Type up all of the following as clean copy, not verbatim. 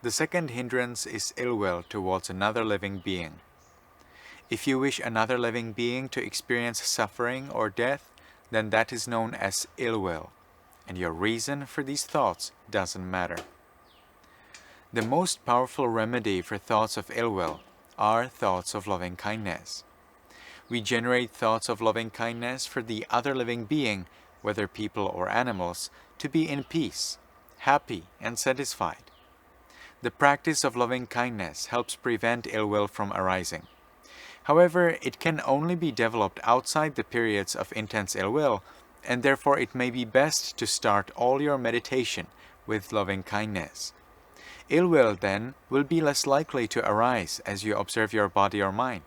The second hindrance is ill will towards another living being. If you wish another living being to experience suffering or death, then that is known as ill will, and your reason for these thoughts doesn't matter. The most powerful remedy for thoughts of ill will are thoughts of loving kindness. We generate thoughts of loving kindness for the other living being, whether people or animals, to be in peace, happy, and satisfied. The practice of loving kindness helps prevent ill will from arising. However, it can only be developed outside the periods of intense ill will, and therefore it may be best to start all your meditation with loving kindness. Ill will, then, will be less likely to arise as you observe your body or mind.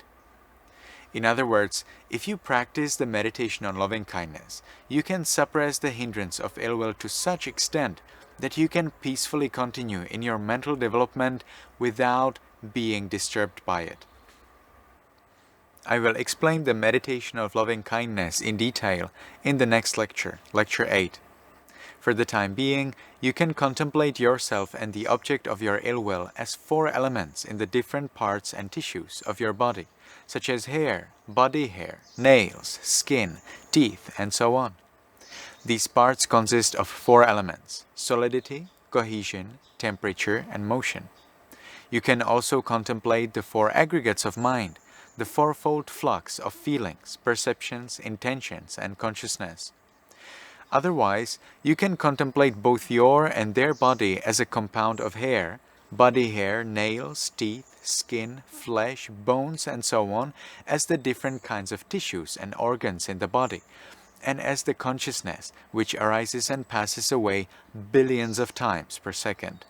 In other words, if you practice the meditation on loving kindness, you can suppress the hindrance of ill will to such extent that you can peacefully continue in your mental development without being disturbed by it. I will explain the meditation of loving kindness in detail in the next lecture, Lecture 8. For the time being, you can contemplate yourself and the object of your ill will as 4 elements in the different parts and tissues of your body, such as hair, body hair, nails, skin, teeth, and so on. These parts consist of 4 elements: solidity, cohesion, temperature, and motion. You can also contemplate the 4 aggregates of mind, the fourfold flux of feelings, perceptions, intentions, and consciousness. Otherwise, you can contemplate both your and their body as a compound of hair, body hair, nails, teeth, skin, flesh, bones, and so on, as the different kinds of tissues and organs in the body, and as the consciousness which arises and passes away billions of times per second.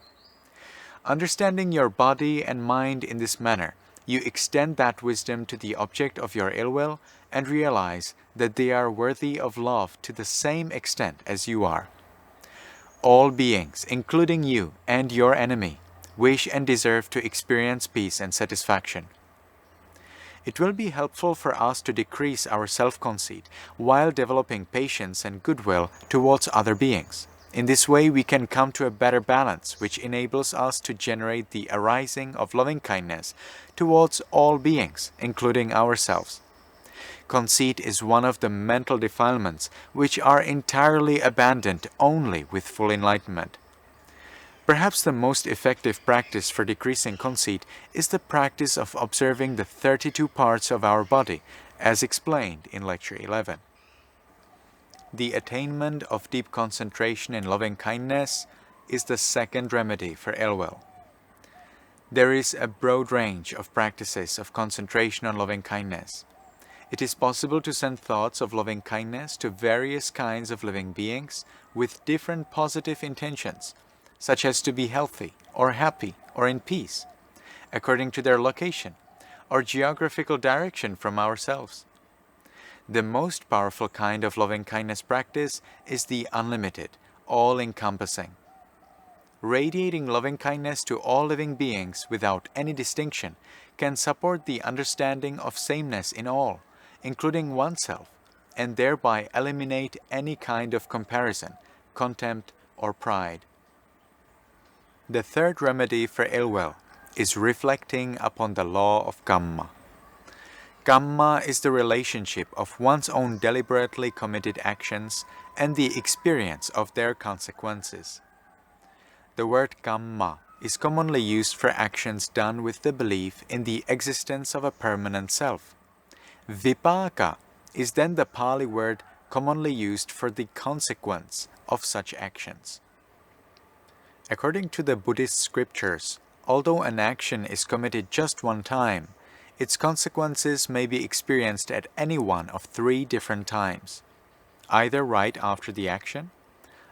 Understanding your body and mind in this manner, you extend that wisdom to the object of your ill will and realize that they are worthy of love to the same extent as you are. All beings, including you and your enemy, wish and deserve to experience peace and satisfaction. It will be helpful for us to decrease our self-conceit while developing patience and goodwill towards other beings. In this way, we can come to a better balance, which enables us to generate the arising of loving kindness towards all beings, including ourselves. Conceit is one of the mental defilements which are entirely abandoned only with full enlightenment. Perhaps the most effective practice for decreasing conceit is the practice of observing the 32 parts of our body, as explained in Lecture 11. The attainment of deep concentration in loving kindness is the second remedy for ill will. There is a broad range of practices of concentration on loving kindness. It is possible to send thoughts of loving kindness to various kinds of living beings with different positive intentions, such as to be healthy, or happy, or in peace, according to their location, or geographical direction from ourselves. The most powerful kind of loving-kindness practice is the unlimited, all-encompassing. Radiating loving-kindness to all living beings without any distinction can support the understanding of sameness in all, including oneself, and thereby eliminate any kind of comparison, contempt, or pride. The third remedy for ill will is reflecting upon the law of Kamma. Kamma is the relationship of one's own deliberately committed actions and the experience of their consequences. The word Kamma is commonly used for actions done with the belief in the existence of a permanent self. Vipaka is then the Pali word commonly used for the consequence of such actions. According to the Buddhist scriptures, although an action is committed just one time, its consequences may be experienced at any one of 3 different times, either right after the action,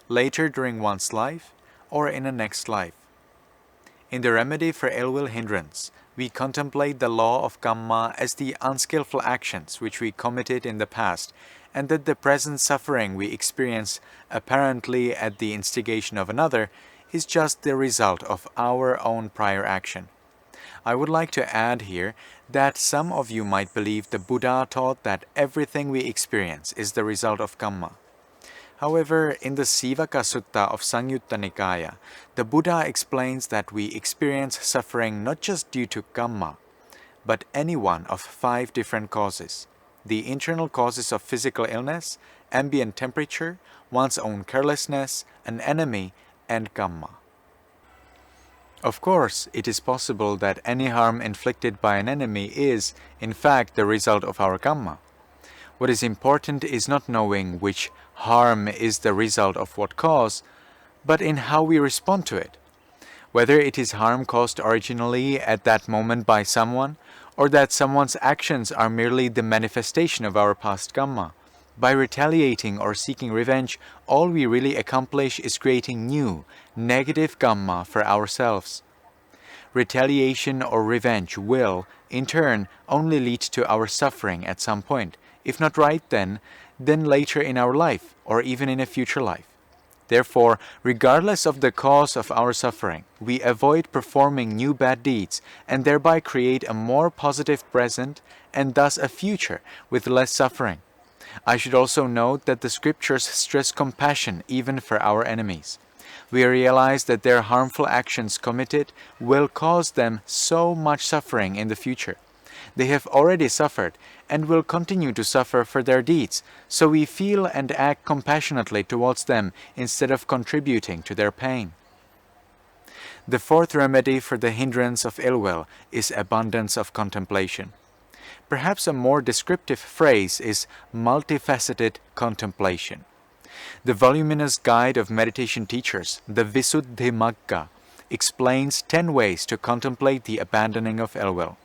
later during one's life, or in a next life. In the remedy for ill will hindrance, we contemplate the law of Kamma as the unskillful actions which we committed in the past, and that the present suffering we experience apparently at the instigation of another is just the result of our own prior action. I would like to add here that some of you might believe the Buddha taught that everything we experience is the result of Kamma. However, in the Sivaka Sutta of Samyutta Nikaya, the Buddha explains that we experience suffering not just due to kamma, but any one of 5 different causes: the internal causes of physical illness, ambient temperature, one's own carelessness, an enemy, and kamma. Of course, it is possible that any harm inflicted by an enemy is, in fact, the result of our kamma. What is important is not knowing which harm is the result of what cause, but in how we respond to it. Whether it is harm caused originally at that moment by someone, or that someone's actions are merely the manifestation of our past kamma. By retaliating or seeking revenge, all we really accomplish is creating new, negative kamma for ourselves. Retaliation or revenge will, in turn, only lead to our suffering at some point, if not right then later in our life, or even in a future life. Therefore, regardless of the cause of our suffering, we avoid performing new bad deeds and thereby create a more positive present and thus a future with less suffering. I should also note that the scriptures stress compassion even for our enemies. We realize that their harmful actions committed will cause them so much suffering in the future. They have already suffered and will continue to suffer for their deeds, so we feel and act compassionately towards them instead of contributing to their pain. The 4th remedy for the hindrance of ill will is abundance of contemplation. Perhaps a more descriptive phrase is multifaceted contemplation. The voluminous guide of meditation teachers, the Visuddhimagga, explains 10 ways to contemplate the abandoning of ill will.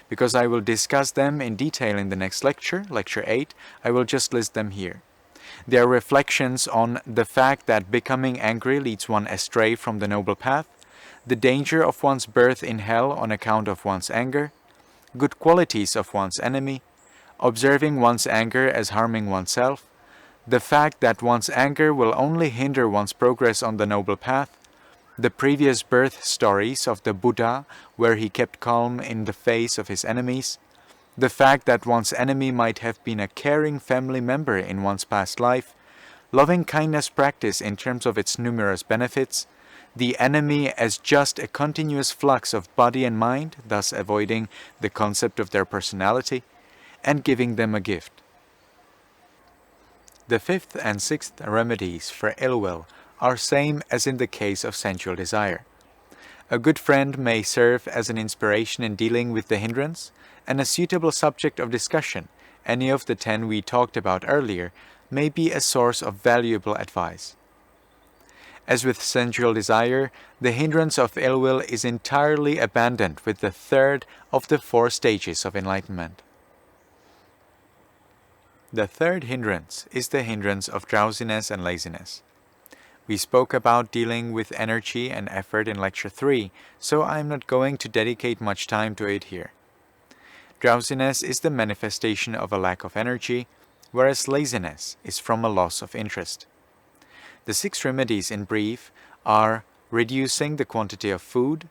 Because I will discuss them in detail in the next lecture, Lecture 8, I will just list them here. They are reflections on the fact that becoming angry leads one astray from the noble path, the danger of one's birth in hell on account of one's anger, good qualities of one's enemy, observing one's anger as harming oneself, the fact that one's anger will only hinder one's progress on the noble path, the previous birth stories of the Buddha where he kept calm in the face of his enemies, the fact that one's enemy might have been a caring family member in one's past life, loving kindness practice in terms of its numerous benefits, the enemy as just a continuous flux of body and mind, thus avoiding the concept of their personality, and giving them a gift. The 5th and 6th remedies for ill will are same as in the case of sensual desire. A good friend may serve as an inspiration in dealing with the hindrance, and a suitable subject of discussion, any of the 10 we talked about earlier, may be a source of valuable advice. As with sensual desire, the hindrance of ill will is entirely abandoned with the 3rd of the 4 stages of enlightenment. The 3rd hindrance is the hindrance of drowsiness and laziness. We spoke about dealing with energy and effort in Lecture 3, so I am not going to dedicate much time to it here. Drowsiness is the manifestation of a lack of energy, whereas laziness is from a loss of interest. The 6 remedies in brief are reducing the quantity of food,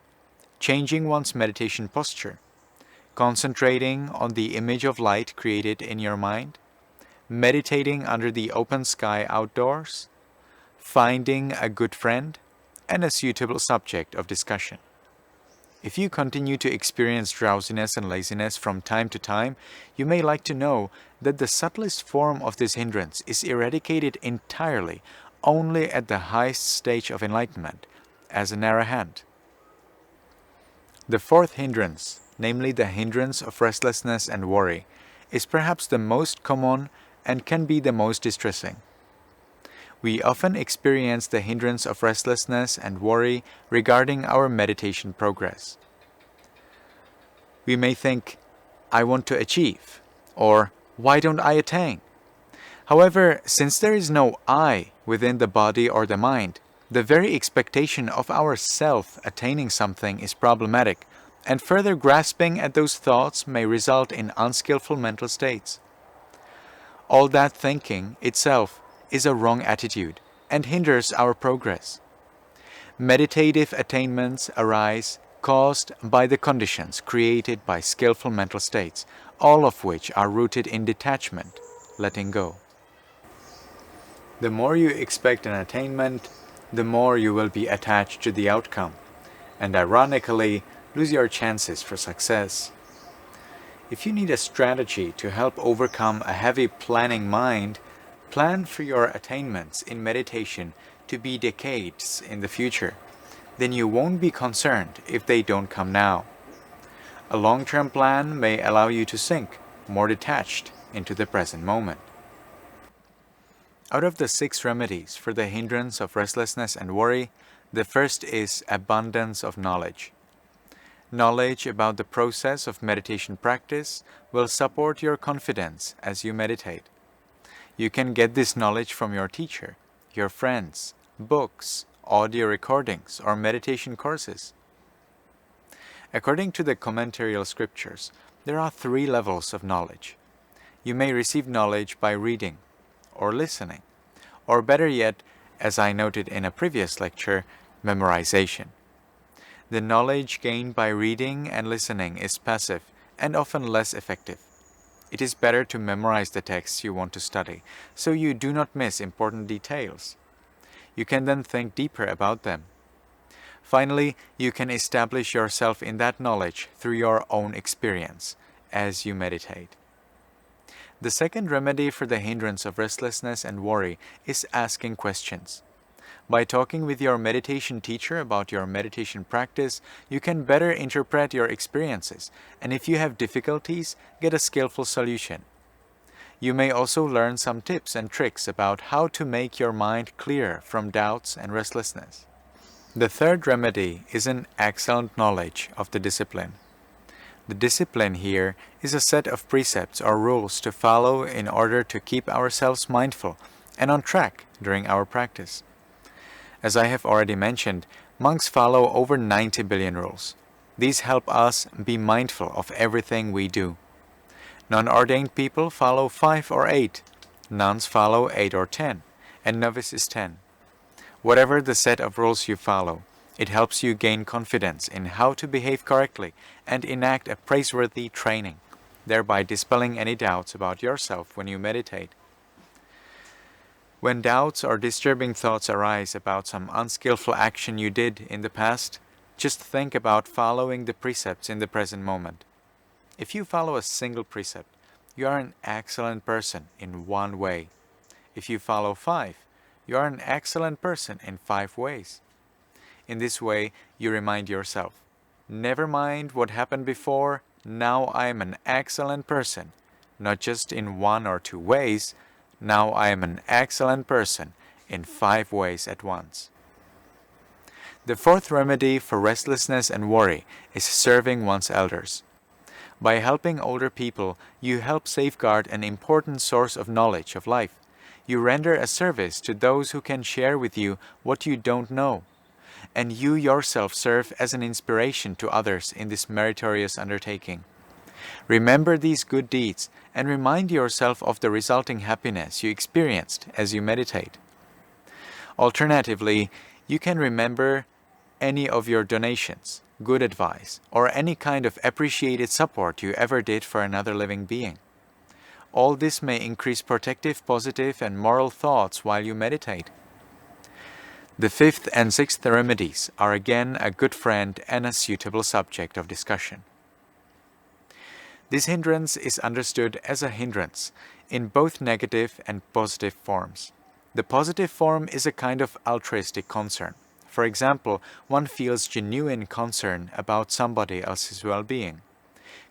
changing one's meditation posture, concentrating on the image of light created in your mind, meditating under the open sky outdoors, finding a good friend, and a suitable subject of discussion. If you continue to experience drowsiness and laziness from time to time, you may like to know that the subtlest form of this hindrance is eradicated entirely only at the highest stage of enlightenment, as an Arahant. The 4th hindrance, namely the hindrance of restlessness and worry, is perhaps the most common and can be the most distressing. We often experience the hindrance of restlessness and worry regarding our meditation progress. We may think, I want to achieve, or why don't I attain? However, since there is no I within the body or the mind, the very expectation of our self attaining something is problematic, and further grasping at those thoughts may result in unskillful mental states. All that thinking itself is a wrong attitude and hinders our progress. Meditative attainments arise caused by the conditions created by skillful mental states, all of which are rooted in detachment, letting go. The more you expect an attainment, the more you will be attached to the outcome, and ironically, lose your chances for success. If you need a strategy to help overcome a heavy planning mind, plan for your attainments in meditation to be decades in the future. Then you won't be concerned if they don't come now. A long-term plan may allow you to sink more detached into the present moment. Out of the 6 remedies for the hindrance of restlessness and worry, the first is abundance of knowledge. Knowledge about the process of meditation practice will support your confidence as you meditate. You can get this knowledge from your teacher, your friends, books, audio recordings, or meditation courses. According to the commentarial scriptures, there are 3 levels of knowledge. You may receive knowledge by reading, or listening, or better yet, as I noted in a previous lecture, memorization. The knowledge gained by reading and listening is passive and often less effective. It is better to memorize the texts you want to study, so you do not miss important details. You can then think deeper about them. Finally, you can establish yourself in that knowledge through your own experience as you meditate. The second remedy for the hindrance of restlessness and worry is asking questions. By talking with your meditation teacher about your meditation practice, you can better interpret your experiences, and if you have difficulties, get a skillful solution. You may also learn some tips and tricks about how to make your mind clear from doubts and restlessness. The third remedy is an excellent knowledge of the discipline. The discipline here is a set of precepts or rules to follow in order to keep ourselves mindful and on track during our practice. As I have already mentioned, monks follow over 90 billion rules. These help us be mindful of everything we do. Non-ordained people follow 5 or 8, nuns follow 8 or 10, and novices 10. Whatever the set of rules you follow, it helps you gain confidence in how to behave correctly and enact a praiseworthy training, thereby dispelling any doubts about yourself when you meditate. When doubts or disturbing thoughts arise about some unskillful action you did in the past, just think about following the precepts in the present moment. If you follow a single precept, you are an excellent person in 1 way. If you follow 5, you are an excellent person in 5 ways. In this way, you remind yourself, never mind what happened before, now I am an excellent person, not just in 1 or 2 ways, now I am an excellent person in 5 ways at once. The fourth remedy for restlessness and worry is serving one's elders. By helping older people, you help safeguard an important source of knowledge of life. You render a service to those who can share with you what you don't know. And you yourself serve as an inspiration to others in this meritorious undertaking. Remember these good deeds and remind yourself of the resulting happiness you experienced as you meditate. Alternatively, you can remember any of your donations, good advice, or any kind of appreciated support you ever did for another living being. All this may increase protective, positive, and moral thoughts while you meditate. The fifth and sixth remedies are again a good friend and a suitable subject of discussion. This hindrance is understood as a hindrance in both negative and positive forms. The positive form is a kind of altruistic concern. For example, one feels genuine concern about somebody else's well-being.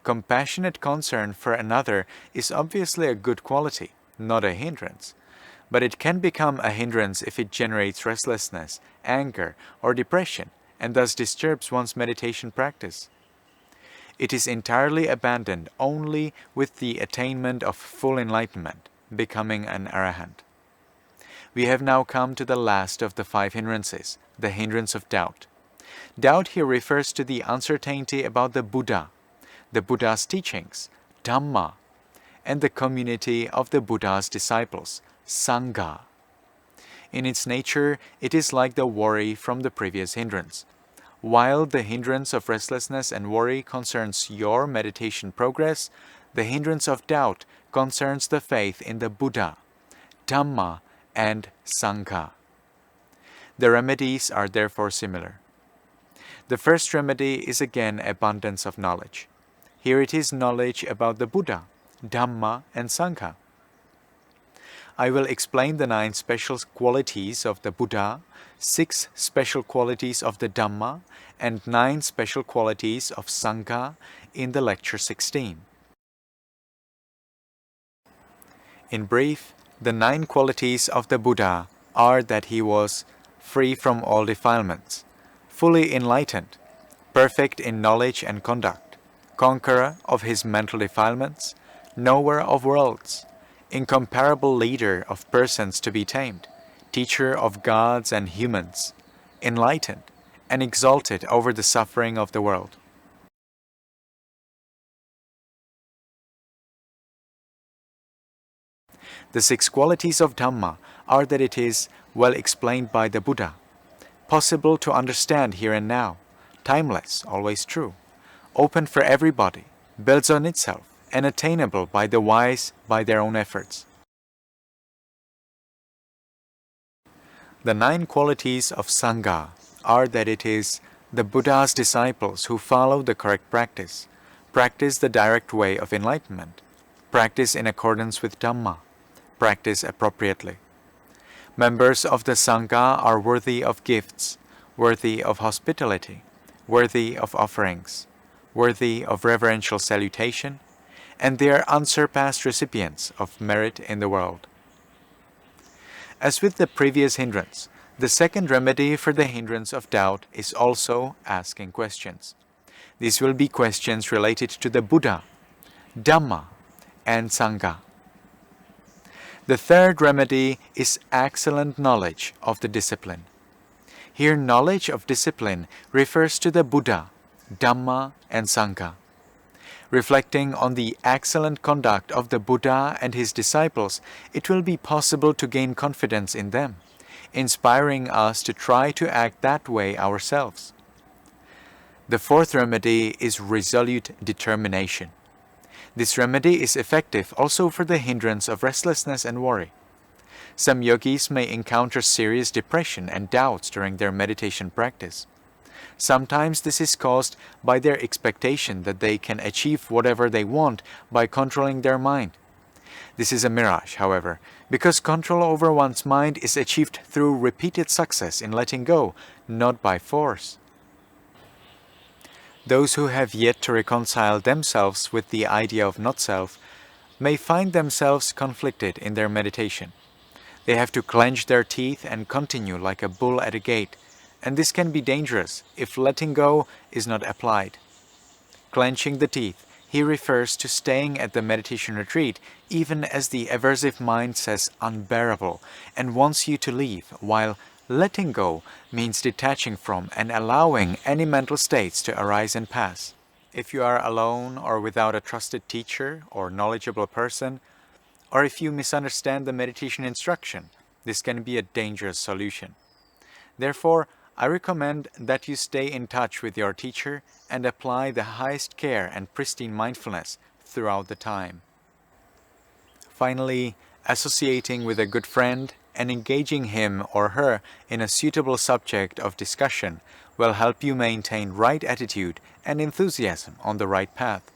Compassionate concern for another is obviously a good quality, not a hindrance. But it can become a hindrance if it generates restlessness, anger, or depression, and thus disturbs one's meditation practice. It is entirely abandoned only with the attainment of full enlightenment, becoming an Arahant. We have now come to the last of the 5 hindrances, the hindrance of doubt. Doubt here refers to the uncertainty about the Buddha, the Buddha's teachings, Dhamma, and the community of the Buddha's disciples, Sangha. In its nature, it is like the worry from the previous hindrance. While the hindrance of restlessness and worry concerns your meditation progress, the hindrance of doubt concerns the faith in the Buddha, Dhamma, and Sangha. The remedies are therefore similar. The first remedy is again abundance of knowledge. Here it is knowledge about the Buddha, Dhamma, and Sangha. I will explain the 9 special qualities of the Buddha, 6 special qualities of the Dhamma, and 9 special qualities of Sangha in the lecture 16. In brief, the 9 qualities of the Buddha are that he was free from all defilements, fully enlightened, perfect in knowledge and conduct, conqueror of his mental defilements, knower of worlds, incomparable leader of persons to be tamed, teacher of gods and humans, enlightened and exalted over the suffering of the world. The 6 qualities of Dhamma are that it is well explained by the Buddha, possible to understand here and now, timeless, always true, open for everybody, builds on itself, and attainable by the wise by their own efforts. The 9 qualities of Sangha are that it is the Buddha's disciples who follow the correct practice, practice the direct way of enlightenment, practice in accordance with Dhamma, practice appropriately. Members of the Sangha are worthy of gifts, worthy of hospitality, worthy of offerings, worthy of reverential salutation, and they are unsurpassed recipients of merit in the world. As with the previous hindrance, the second remedy for the hindrance of doubt is also asking questions. These will be questions related to the Buddha, Dhamma, and Sangha. The third remedy is excellent knowledge of the discipline. Here, knowledge of discipline refers to the Buddha, Dhamma, and Sangha. Reflecting on the excellent conduct of the Buddha and his disciples, it will be possible to gain confidence in them, inspiring us to try to act that way ourselves. The fourth remedy is resolute determination. This remedy is effective also for the hindrance of restlessness and worry. Some yogis may encounter serious depression and doubts during their meditation practice. Sometimes this is caused by their expectation that they can achieve whatever they want by controlling their mind. This is a mirage, however, because control over one's mind is achieved through repeated success in letting go, not by force. Those who have yet to reconcile themselves with the idea of not-self may find themselves conflicted in their meditation. They have to clench their teeth and continue like a bull at a gate, and this can be dangerous if letting go is not applied. Clenching the teeth, he refers to staying at the meditation retreat even as the aversive mind says unbearable and wants you to leave, while letting go means detaching from and allowing any mental states to arise and pass. If you are alone or without a trusted teacher or knowledgeable person, or if you misunderstand the meditation instruction, this can be a dangerous solution. Therefore, I recommend that you stay in touch with your teacher and apply the highest care and pristine mindfulness throughout the time. Finally, associating with a good friend and engaging him or her in a suitable subject of discussion will help you maintain right attitude and enthusiasm on the right path.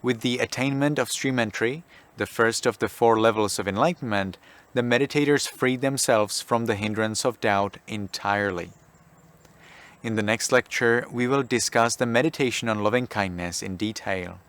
With the attainment of stream entry, the first of the 4 levels of enlightenment, the meditators free themselves from the hindrance of doubt entirely. In the next lecture, we will discuss the meditation on loving kindness in detail.